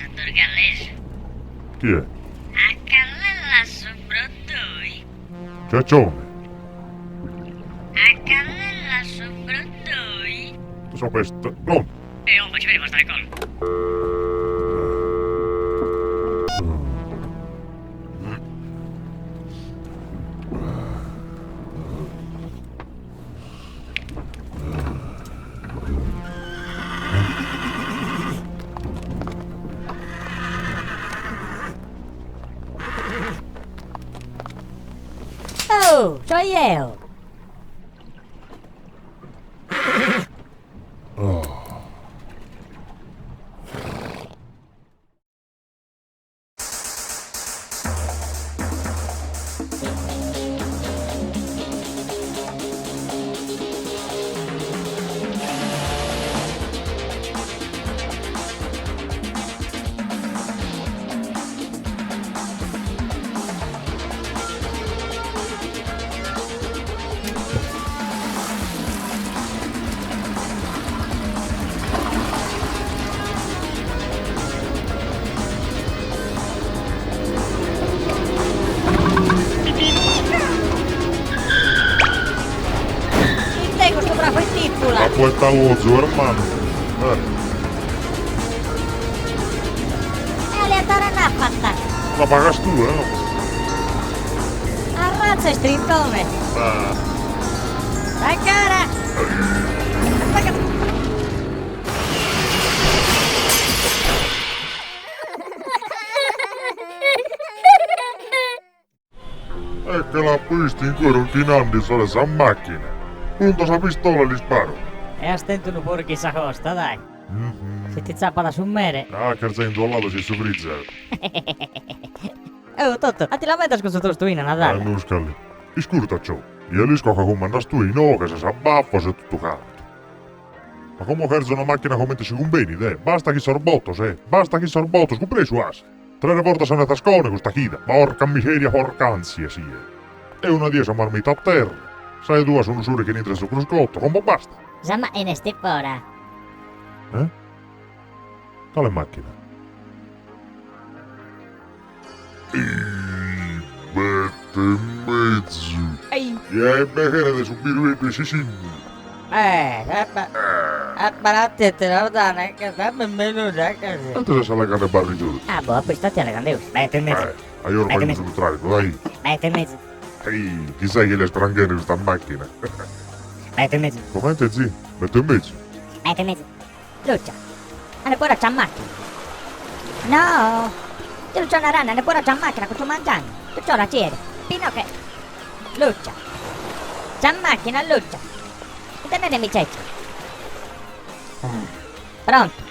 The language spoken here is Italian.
dottor Galles? Chi è? A Callella su Broddoi? Ciaccione. A Callella su Broddoi? Tu so questo. Pronto? Oh, ci vedi vostra col. Oh, soy io! Chi sei questo bravo in tippula? Ma puoi stare uozo, hermano. Aleatoria nappatta! La pagas tu, no? Arrazza e strintone! Ah. Dai cara! È che la pisti in cuore un chinandi sole sa macchina. Punto sa pistola li sparo. E a stentono pure chissà costa, dai! Se ti zappala sul mere! Ah, che sei indollato si su frizzer. Oh, Totto, a ti la metas con sto stuino, Natale! Non scalli. Iscurta ciò. Io li scocca come andas tu in o che se s'abbaffa se tutto canto. Ma come ferzo una macchina come ti si conveni, te? Basta chi sorbotto, se. Basta chi sorbotto, scopri su as. Tre volte se ne tascone questa chida. Porca miseria, porca ansia, sì. E una 10 marmita a terra. Sai due sono usure che ne entra su cruscotto, come basta. Zamma e ne stepora! Eh? Quale macchina? Mette in mezzo. Ehi! E bene di subire i pesicini. Apparate te la dana, che dammi meno da così! Quanto se la cane barrigione? Ah, boh, poi state alle grandi! Mette in mezzo! Hai ormai sul traffico, dai. Mette in mezzo! Ehi, chissà che le stranghere in questa macchina. Mette in mezzo! Come te zi? Metto in mezzo. Mette in mezzo! Lucia! Ne può c'ha macchina! No! Tu c'è una rana, ne può c'ha macchina, che sto mangiando! Tu c'ho la ciede! Fino che... Lucia! C'ha macchina, Lucia! E te ne mi c'è! Pronto?